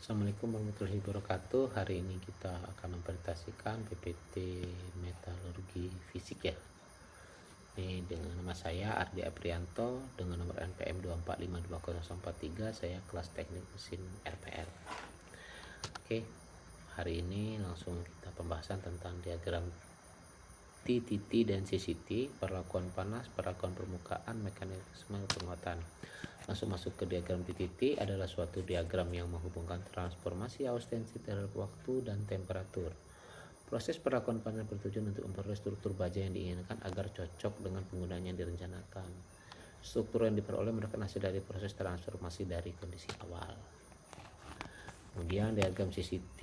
Assalamualaikum warahmatullahi wabarakatuh. Hari ini kita akan mempresentasikan PPT Metalurgi Fisik ya. Ini dengan nama saya Ardi Aprianto dengan nomor NPM 2452043. Saya kelas teknik mesin RPR. Oke, hari ini langsung kita pembahasan tentang diagram TTT dan CCT, perlakuan panas, perlakuan permukaan, mekanisme penguatan. Langsung masuk ke diagram TTT adalah suatu diagram yang menghubungkan transformasi arus tensi terhadap waktu dan temperatur. Proses perlakuan panas bertujuan untuk memperoleh struktur baja yang diinginkan agar cocok dengan penggunaan yang direncanakan. Struktur yang diperoleh merupakan hasil dari proses transformasi dari kondisi awal. Kemudian diagram CCT,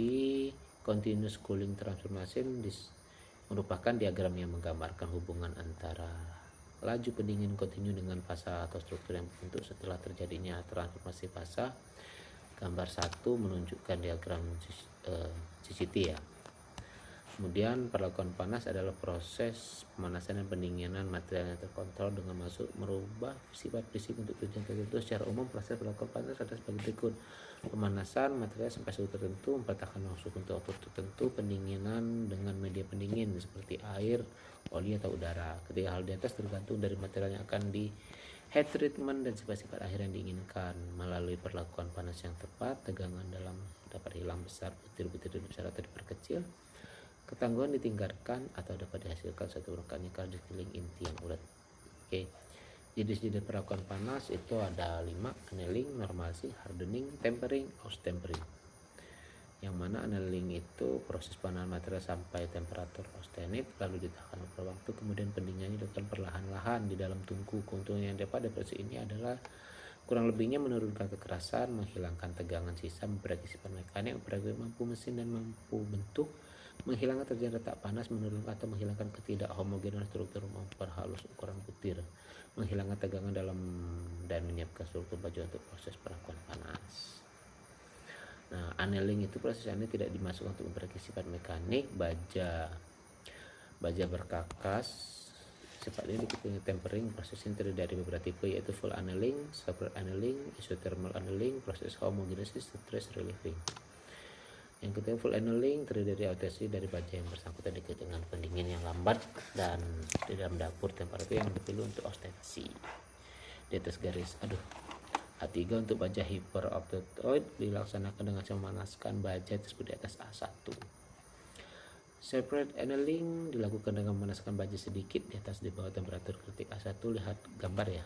Continuous Cooling Transformation, merupakan diagram yang menggambarkan hubungan antara laju pendingin kontinu dengan fasa atau struktur yang terbentuk setelah terjadinya transformasi fasa. Gambar 1 menunjukkan diagram CCT ya. Kemudian perlakuan panas adalah proses pemanasan dan pendinginan material yang terkontrol dengan masuk merubah sifat fisik untuk tujuan tertentu. Secara umum proses perlakuan panas ada sebagai berikut: pemanasan material sampai suhu tertentu, mempertahankan suhu untuk waktu tertentu, pendinginan dengan media pendingin seperti air, oli atau udara. Ketiga hal di atas tergantung dari material yang akan di heat treatment dan sifat-sifat akhir yang diinginkan. Melalui perlakuan panas yang tepat, tegangan dalam dapat hilang besar, butir-butir besar atau diperkecil. Ketangguhan ditingkatkan atau dapat dihasilkan satu rangkaian di sekeliling inti yang ulet. Oke. Jenis-jenis perlakuan panas itu ada 5: annealing, normalisasi, hardening, tempering, austempering. Yang mana annealing itu proses pemanasan material sampai temperatur austenit lalu ditahan beberapa waktu, kemudian pendinginannya dilakukan perlahan-lahan di dalam tungku. Keuntungan yang dapat dari proses ini adalah kurang lebihnya menurunkan kekerasan, menghilangkan tegangan sisa, memperbaiki sifat mekanik, memperbaiki mampu mesin dan mampu bentuk, menghilangkan terjadi retak panas, menurunkan atau menghilangkan ketidakhomogenan struktur, memperhalus ukuran butir, menghilangkan tegangan dalam dan menyiapkan struktur baja untuk proses perlakuan panas. Nah, annealing itu proses ini tidak dimasukkan untuk memperbaiki sifat mekanik baja berkakas. Sifat ini diketahui tempering. Proses ini terdiri dari beberapa tipe, yaitu full annealing, separate annealing, isothermal annealing, proses homogenesis, stress relieving. Yang ketiga full annealing terdiri dari adaptasi dari baja yang bersangkutan dengan pendingin yang lambat dan di dalam dapur temperatur yang dipilih untuk ostensi. Di atas garis A3 untuk baja hyperoptoid dilaksanakan dengan memanaskan baja tersebut di atas A1. Separate annealing dilakukan dengan memanaskan baja sedikit di bawah temperatur kritik A1. Lihat gambar ya,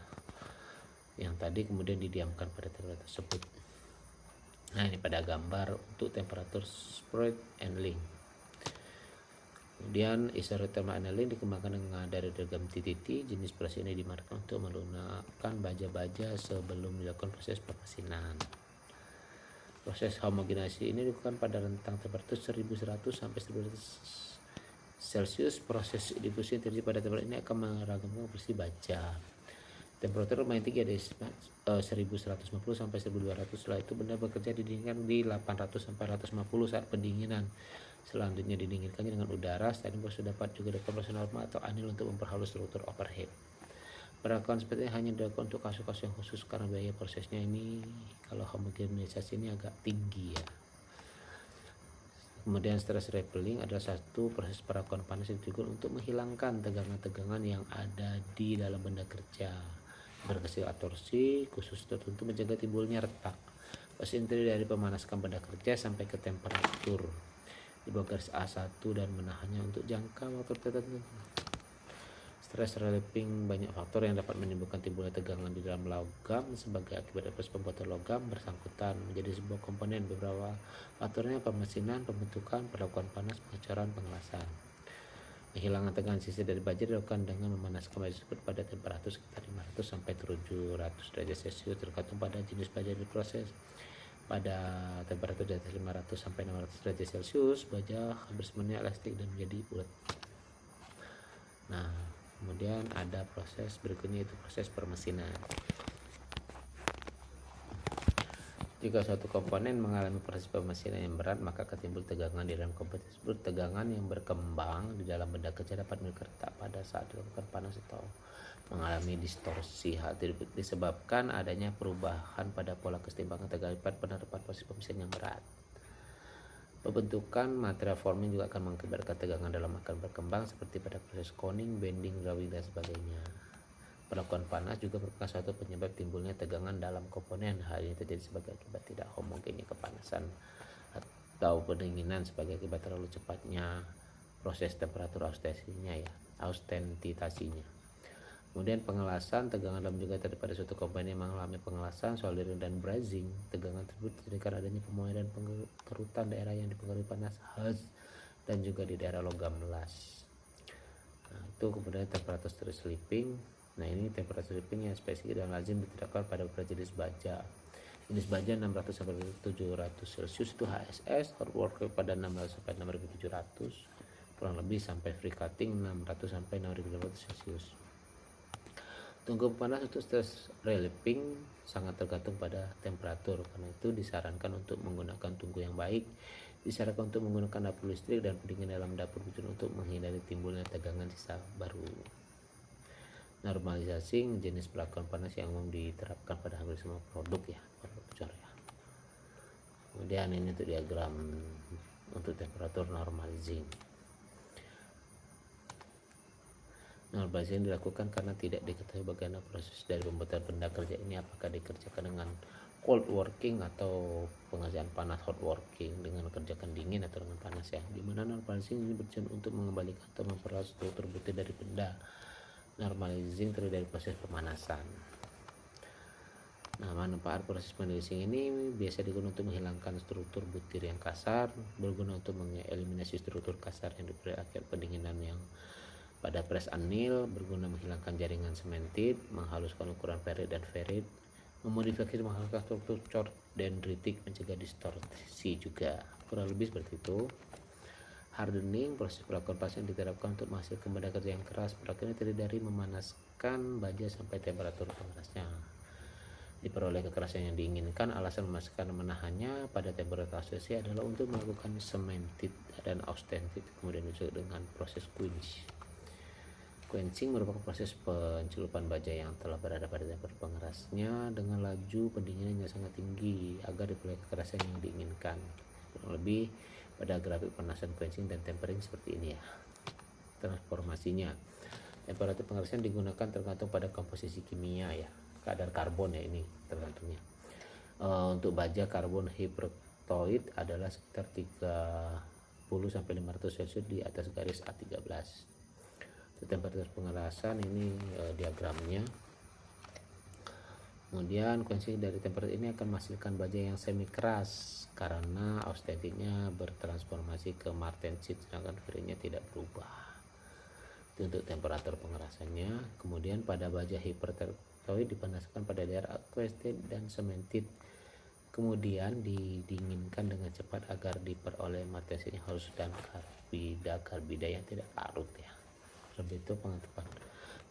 yang tadi kemudian didiamkan pada temperatur tersebut. Nah, ini pada gambar untuk temperatur separate annealing. Kemudian isothermal annealing dikembangkan dari diagram TTT. Jenis proses ini dimarketkan untuk menggunakan baja-baja sebelum dilakukan proses pemasinan. Proses homogenasi ini dilakukan pada rentang temperatur 1100 sampai 1200 Celcius. Proses difusi yang terjadi pada temperatur ini akan meragamkan versi baja. Temperatur paling tinggi ada 1150 sampai 1200. Setelah itu benda bekerja didinginkan di 800 sampai 150 saat pendinginan. Selanjutnya didinginkannya dengan udara. Setelah ini proses dapat juga dilakukan proses normal atau anil untuk memperhalus struktur overhead. Perlakuan seperti ini hanya dilakukan untuk kasus-kasus yang khusus karena biaya prosesnya ini kalau homogenisasi ini agak tinggi ya. Kemudian stress repelling adalah satu proses perlakuan panas yang digunakan untuk menghilangkan tegangan-tegangan yang ada di dalam benda kerja. Berhasil atorsi khusus tertentu mencegah timbulnya retak. Proses ini dari pemanaskan benda kerja sampai ke temperatur di bawah garis A1 dan menahannya untuk jangka waktu tertentu. Stress relieving banyak faktor yang dapat menimbulkan timbulnya tegangan di dalam logam sebagai akibat proses pembuatan logam bersangkutan menjadi sebuah komponen. Beberapa faktornya pemesinan, pembentukan, perlakuan panas, pengecoran, pengelasan. Penghilangan tegangan sisa dari baja dilakukan dengan memanaskan baja tersebut pada temperatur sekitar 500 sampai 700 derajat Celcius tergantung pada jenis baja diproses. Pada temperatur di atas 500 sampai 600 derajat Celcius, baja hampir semuanya elastik dan menjadi ulet. Nah, kemudian ada proses berikutnya, itu proses permesinan. Jika suatu komponen mengalami proses pemesinan yang berat, maka akan timbul tegangan di dalam komponen tersebut. Tegangan yang berkembang di dalam benda kerja dapat retak pada saat dilakukan panas atau mengalami distorsi. Hal tersebut disebabkan adanya perubahan pada pola kesetimbangan tegangan pada penerapan proses pemisahan yang berat. Pembentukan material forming juga akan mengakibatkan tegangan dalam akan berkembang seperti pada proses coning, bending, drawing, dan sebagainya. Perlakuan panas juga merupakan suatu penyebab timbulnya tegangan dalam komponen. Hal ini terjadi sebagai akibat tidak homogennya kepanasan atau pendinginan sebagai akibat terlalu cepatnya proses temperatur austentitasinya. Kemudian pengelasan, tegangan dalam juga terjadi pada suatu komponen yang mengalami pengelasan, soldering, dan brazing. Tegangan tersebut terjadi karena adanya pemotongan dan pengerutan daerah yang dipengaruhi panas khas dan juga di daerah logam melas. Nah, itu kemudian temperatur sleeping. Nah, ini temperatur sleeping yang spesifik dan lazim diterapkan pada beberapa jenis baja. Jenis baja 600 sampai 700 Celcius itu HSS, hot working pada 600 sampai 6700, kurang lebih sampai free cutting 600 sampai 6500 Celcius. Tungku panas untuk stress relieving sangat tergantung pada temperatur. Karena itu disarankan untuk menggunakan tungku yang baik. Disarankan untuk menggunakan dapur listrik dan pendingin dalam dapur untuk menghindari timbulnya tegangan sisa baru. Normalisasi jenis perlakuan panas yang umum diterapkan pada hampir semua produk ya, Kemudian ini untuk diagram untuk temperatur normalizing. Normalisasi dilakukan karena tidak diketahui bagaimana proses dari pembuatan benda kerja ini, apakah dikerjakan dengan cold working atau pengerjaan panas, hot working dengan kerjakan dingin atau dengan panas ya. Dimana normalisasi ini bertujuan untuk mengembalikan atau memperluas struktur butir dari benda. Normalizing terdiri dari proses pemanasan. Nah, manfaat proses normalizing ini biasa digunakan untuk menghilangkan struktur butir yang kasar, berguna untuk mengeliminasi struktur kasar yang diberi akibat pendinginan yang pada press anil, berguna menghilangkan jaringan sementit, menghaluskan ukuran ferrit dan ferrit, memodifikasi menghaluskan struktur short dendritik, mencegah distorsi juga. Kurang lebih seperti itu. Hardening, proses perlakuan panas yang diterapkan untuk menghasilkan benda kerja yang keras. Perlakuan ini terdiri dari memanaskan baja sampai temperatur panasnya diperoleh kekerasan yang diinginkan. Alasan memastikan menahannya pada temperatur asosiasi adalah untuk melakukan sementit dan austentit, kemudian disebut dengan proses quench. Quenching merupakan proses pencelupan baja yang telah berada pada temperatur pengerasnya dengan laju pendinginan yang sangat tinggi agar diperoleh kekerasan yang diinginkan. Kurang lebih pada grafik pemanasan, quenching, dan tempering seperti ini ya. Transformasinya, temperatur pengerasan digunakan tergantung pada komposisi kimia ya, kadar karbon ya, ini tergantungnya. Untuk baja karbon hypochlorite adalah sekitar 30 sampai 500 Celcius di atas garis A13. Temperatur pengerasan ini diagramnya. Kemudian konsep dari temperatur ini akan menghasilkan baja yang semi keras karena austentiknya bertransformasi ke martensit, sedangkan ferritnya tidak berubah. Itu untuk temperatur pengerasannya. Kemudian pada baja hipertertoid dipanaskan pada daerah aqueous-state dan cemented, kemudian didinginkan dengan cepat agar diperoleh martensit yang halus dan karbida yang tidak larut ya. Lebih itu pengetahuan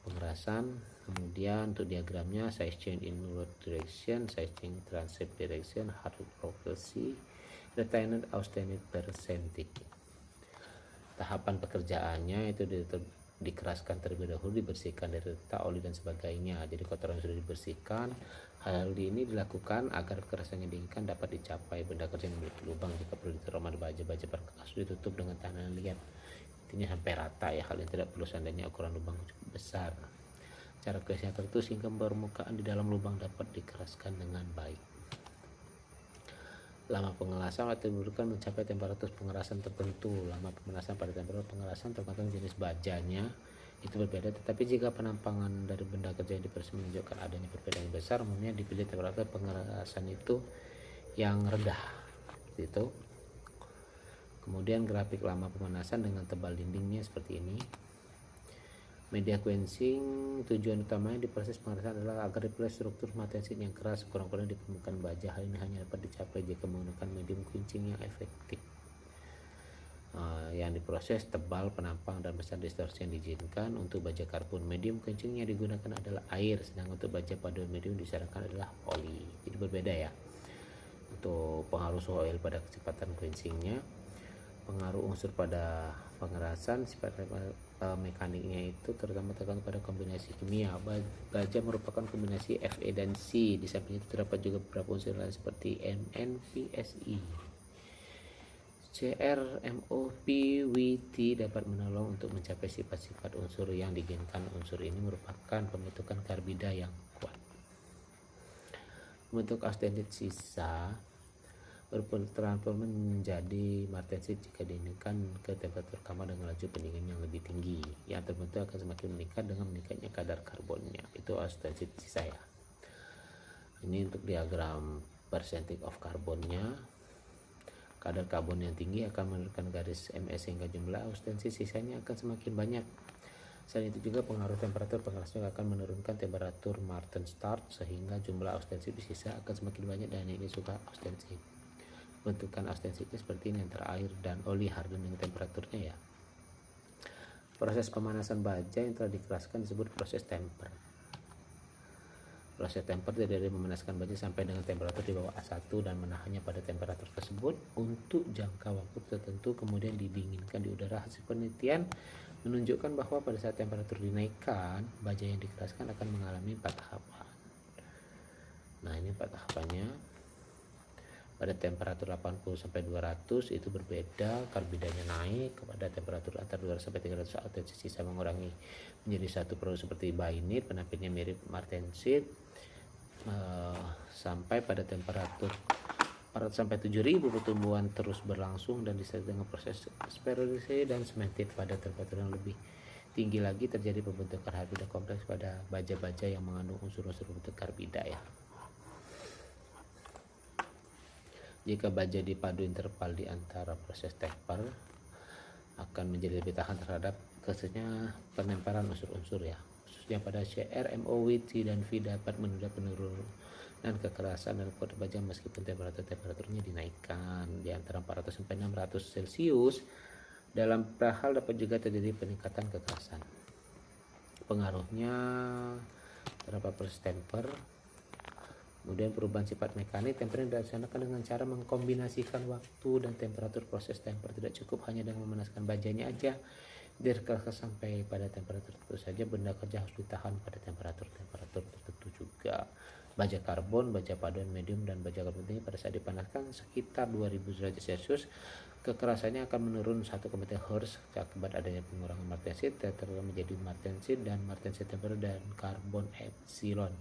pengerasan. Kemudian untuk diagramnya, size change in inward direction, size change transit direction, hard propulsi, retained austenite percentage. Tahapan pekerjaannya itu dikeraskan terlebih dahulu, dibersihkan dari retak, oli dan sebagainya. Jadi kotoran sudah dibersihkan. Hal ini dilakukan agar kekerasannya diinginkan dapat dicapai. Benda kerja yang memiliki lubang jika perlu diterima baja-baja berkas ditutup dengan tanah liat, intinya sampai rata ya. Hal yang tidak perlu seandainya ukuran lubang cukup besar. Cara kerasnya tertutup hingga permukaan di dalam lubang dapat dikeraskan dengan baik. Lama pengelasan atau dibutuhkan mencapai temperatur pengerasan tertentu. Lama pemanasan pada temperatur pengerasan tergantung jenis bajanya itu berbeda, tetapi jika penampangan dari benda kerja yang diperoleh menunjukkan adanya perbedaan yang besar, umumnya dipilih temperatur pengerasan itu yang rendah itu. Kemudian grafik lama pemanasan dengan tebal dindingnya seperti ini. Media quenching, tujuan utamanya di proses pengerasan adalah agar diperoleh struktur martensit yang keras kurang-kurangnya di permukaan baja. Hal ini hanya dapat dicapai jika menggunakan medium quenching yang efektif. Yang diproses tebal, penampang, dan besar distorsi yang diizinkan. Untuk baja karbon medium quenching yang digunakan adalah air, sedangkan untuk baja pada medium disarankan adalah oli. Jadi berbeda ya untuk pengaruh suhu oil pada kecepatan quenchingnya. Pengaruh unsur pada pengerasan, sifat mekaniknya itu terutama tergantung pada kombinasi kimia. Baja merupakan kombinasi Fe dan C. Di samping itu terdapat juga beberapa unsur lain seperti NNPSI. CRMOPWT dapat menolong untuk mencapai sifat-sifat unsur yang diinginkan. Unsur ini merupakan pembentukan karbida yang kuat. Bentuk austensit sisa bertransformasi menjadi martensit jika diinginkan ke temperatur kamar dengan laju pendingin yang lebih tinggi. Yang terbentuk akan semakin meningkat dengan meningkatnya kadar karbonnya. Itu austensit sisa ya. Ini untuk diagram percentage of karbonnya. Kadar karbon yang tinggi akan menurunkan garis MS sehingga jumlah austensit sisanya akan semakin banyak. Selain itu juga pengaruh temperatur pengerasnya akan menurunkan temperatur Martenstadt sehingga jumlah austensit sisa akan semakin banyak, dan ini suka austensit. Bentukan austensitnya seperti ini antara air dan oli harden dengan temperaturnya ya. Proses pemanasan baja yang telah dikeraskan disebut proses temper. Proses temper terdiri dari memanaskan baja sampai dengan temperatur di bawah A1 dan menahannya pada temperatur tersebut untuk jangka waktu tertentu, kemudian didinginkan di udara. Hasil penelitian menunjukkan bahwa pada saat temperatur dinaikkan, baja yang dikeraskan akan mengalami 4 tahapan. Nah, ini 4 tahapannya. Pada temperatur 80 sampai 200 itu berbeda, karbidanya naik. Kepada temperatur antara 200 sampai 300 austensit sisa mengurangi menjadi satu produk seperti bainit, penampilnya mirip martensit. Sampai pada temperatur 400 sampai 7000 pertumbuhan terus berlangsung dan disertai dengan proses sterilisasi dan semented. Pada temperatur yang lebih tinggi lagi terjadi pembentukan karbida kompleks pada baja-baja yang mengandung unsur-unsur pembentuk karbida ya. Jika baja dipadu interval di antara proses temper akan menjadi lebih tahan terhadap khususnya penemperan unsur-unsur ya. Khususnya pada CRMOWT dan V dapat menunda penurunan kekerasan dan kuat baja meskipun temperaturnya dinaikkan di antara 400 sampai 600 Celcius. Dalam hal dapat juga terjadi peningkatan kekerasan. Pengaruhnya terhadap proses temper. Kemudian perubahan sifat mekanik. Temper dilaksanakan dengan cara mengkombinasikan waktu dan temperatur. Proses temper tidak cukup hanya dengan memanaskan bajanya aja dikeras sampai pada temperatur tertentu saja. Benda kerja harus ditahan pada temperatur tertentu juga. Baja karbon, baja paduan medium dan baja karbon tinggi pada saat dipanaskan sekitar 2000 derajat Celcius, kekerasannya akan menurun 1,3 Hz akibat adanya pengurangan martensit, terutama menjadi martensit dan martensit temper dan karbon epsilon.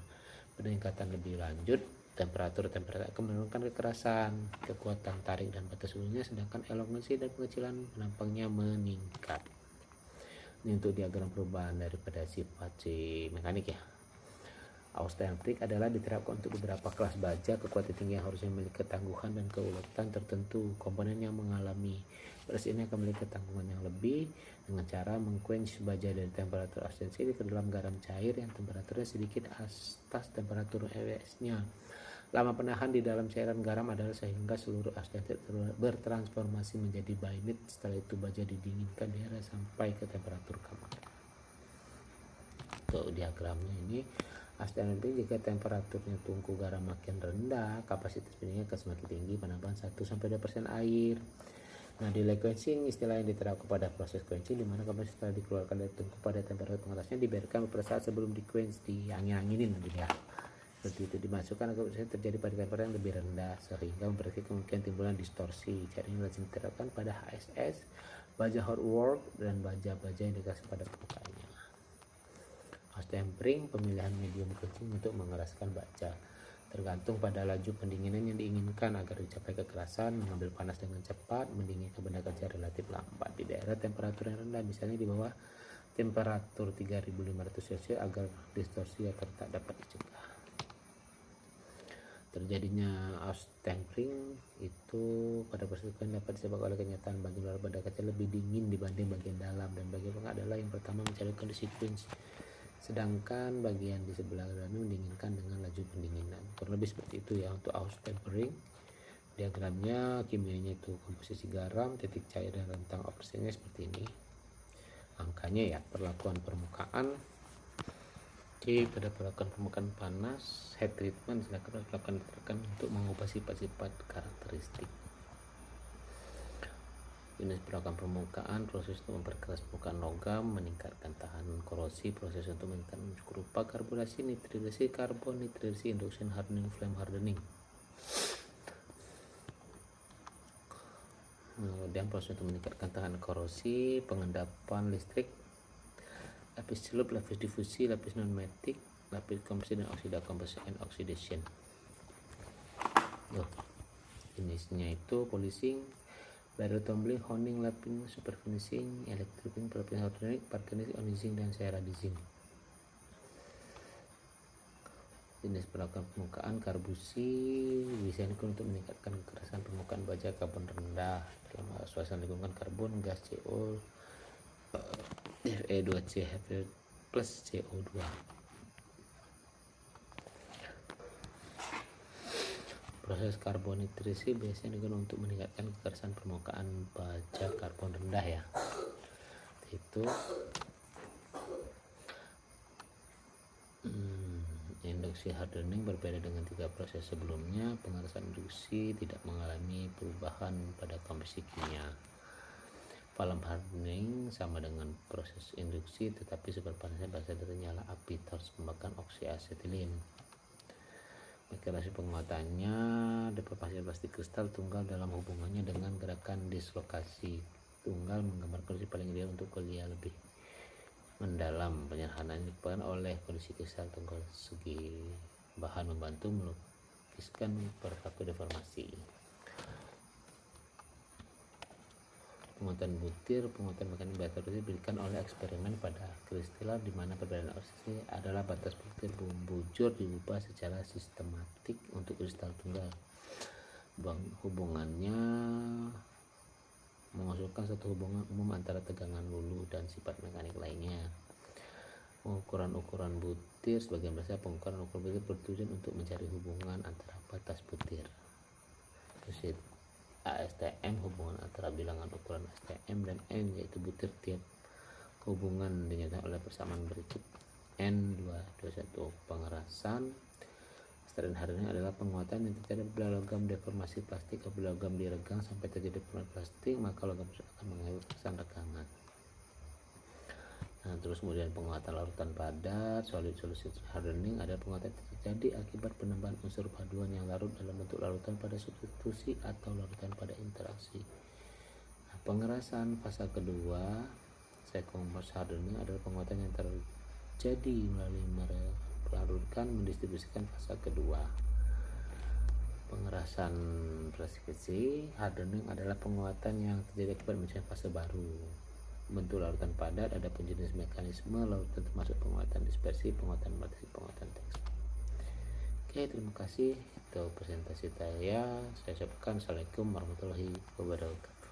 Peningkatan lebih lanjut, temperatur akan menurunkan kekerasan, kekuatan tarik dan batas ulurnya, sedangkan elongasi dan pengecilan penampangnya meningkat. Ini untuk diagram perubahan daripada sifat si mekanik ya. Austensit adalah diterapkan untuk beberapa kelas baja. Kekuatan tinggi yang harusnya memiliki ketangguhan dan keuletan tertentu. Komponen yang mengalami proses ini akan memiliki ketangguhan yang lebih dengan cara mengquench baja dari temperatur austensit ke dalam garam cair yang temperaturnya sedikit atas temperatur EWS-nya. Lama penahan di dalam cairan garam adalah sehingga seluruh austensit bertransformasi menjadi bainit. Setelah itu baja didinginkan di area sampai ke temperatur kamar. Untuk diagramnya ini, austensit jika temperaturnya tungku garam makin rendah, kapasitas pendinginnya akan semakin tinggi, penambahan 1-2% air. Nah, delay quenching istilah yang diterapkan pada proses quenching, di mana kapasitas setelah dikeluarkan dari tungku pada temperatur pengerasnya dibiarkan beberapa saat sebelum diquench, diangin-anginin gitu ya. Seperti itu dimasukkan agar terjadi pada temperatur yang lebih rendah sehingga memperkecil kemungkinan timbulan distorsi. Cara ini lazim diterapkan pada HSS, baja hot work dan baja-baja yang dikasih pada permukaannya. Tempering, pemilihan medium quenching untuk mengeraskan baja tergantung pada laju pendinginan yang diinginkan agar dicapai kekerasan. Mengambil panas dengan cepat, mendinginkan benda kerja relatif lambat di daerah temperatur yang rendah, misalnya di bawah temperatur 3500 Celcius agar distorsi akan tak dapat dicegah. Terjadinya tempering itu pada proses dapat disebabkan oleh kenyataan bagian luar benda kaca lebih dingin dibanding bagian dalam, dan bagian tengah adalah yang pertama mencari kondisi quench, sedangkan bagian di sebelah dalam mendinginkan dengan laju pendinginan. Kurang lebih seperti itu ya untuk tempering. Diagramnya kimianya itu komposisi garam, titik cair dan rentang operasinya seperti ini. Angkanya ya, perlakuan permukaan. Oke, pada perlakuan permukaan panas, heat treatment, sedangkan perlakuan untuk mengubah sifat-sifat karakteristik. Jenis perawatan permukaan, proses untuk memperkeras permukaan logam, meningkatkan tahan korosi, proses untuk meningkatkan unsur rupa, karbonasi, nitridasi karbon, nitridasi induction hardening, flame hardening. Kemudian proses untuk meningkatkan tahan korosi, pengendapan listrik, lapis celup, lapis difusi, lapis non metik, lapis kompresi dan oksida kompresi and oxidation. Jenisnya itu polishing, baru tumbling, honing, lapping, super finishing, electripping, propylene hydronic, parkenis, onizing, dan ceradizing. Jenis perawatan permukaan, karbusi, desain untuk meningkatkan kekerasan permukaan baja karbon rendah dalam suasana lingkungan, karbon, gas CO, Fe2C plus CO2. Proses karbonitrasi biasanya digunakan untuk meningkatkan kekerasan permukaan baja karbon rendah ya. Itu induksi hardening berbeda dengan 3 proses sebelumnya. Pengerasan induksi tidak mengalami perubahan pada komposisi kimia. Flame hardening sama dengan proses induksi, tetapi sumber panasnya berasal dari nyala api terus membakar oksiasetilin. Mekanisme penguatannya, deformasi plastik kristal tunggal dalam hubungannya dengan gerakan dislokasi tunggal menggambar kondisi paling ideal untuk kuliah lebih mendalam. Penyederhanaan dilakukan oleh kondisi kristal tunggal segi bahan membantu melukiskan perilaku deformasi. Penguatan butir, penguatan mekanik batas diberikan oleh eksperimen pada kristal di mana perbedaan oksidasi adalah batas butir bujur diubah secara sistematik untuk kristal tunggal. Hubungannya mengusulkan satu hubungan umum antara tegangan lulu dan sifat mekanik lainnya. Ukuran butir sebagian besar pengukuran ukuran butir bertujuan untuk mencari hubungan antara batas butir. ASTM, hubungan antara bilangan ukuran STM dan N, yaitu butir tiap hubungan dinyatakan oleh persamaan berikut. N221. Pengerasan strain hardening adalah penguatan yang terjadi apabila logam deformasi plastik. Apabila logam diregang sampai terjadi deformasi plastik, maka logam tersebut akan mengalami kesan regangan. Terus kemudian penguatan larutan padat, solid solution hardening adalah penguatan yang terjadi akibat penambahan unsur paduan yang larut dalam bentuk larutan pada substitusi atau larutan pada interaksi. Pengerasan fase kedua, second phase hardening, adalah penguatan yang terjadi melalui melarutkan mendistribusikan fase kedua. Pengerasan precipitation hardening adalah penguatan yang terjadi akibat mencari fase baru. Bentuk larutan padat, ada jenis mekanisme larutan termasuk penguatan dispersi, penguatan batasi, penguatan teks. Oke, terima kasih. Itu presentasi saya. Saya ucapkan assalamualaikum warahmatullahi wabarakatuh.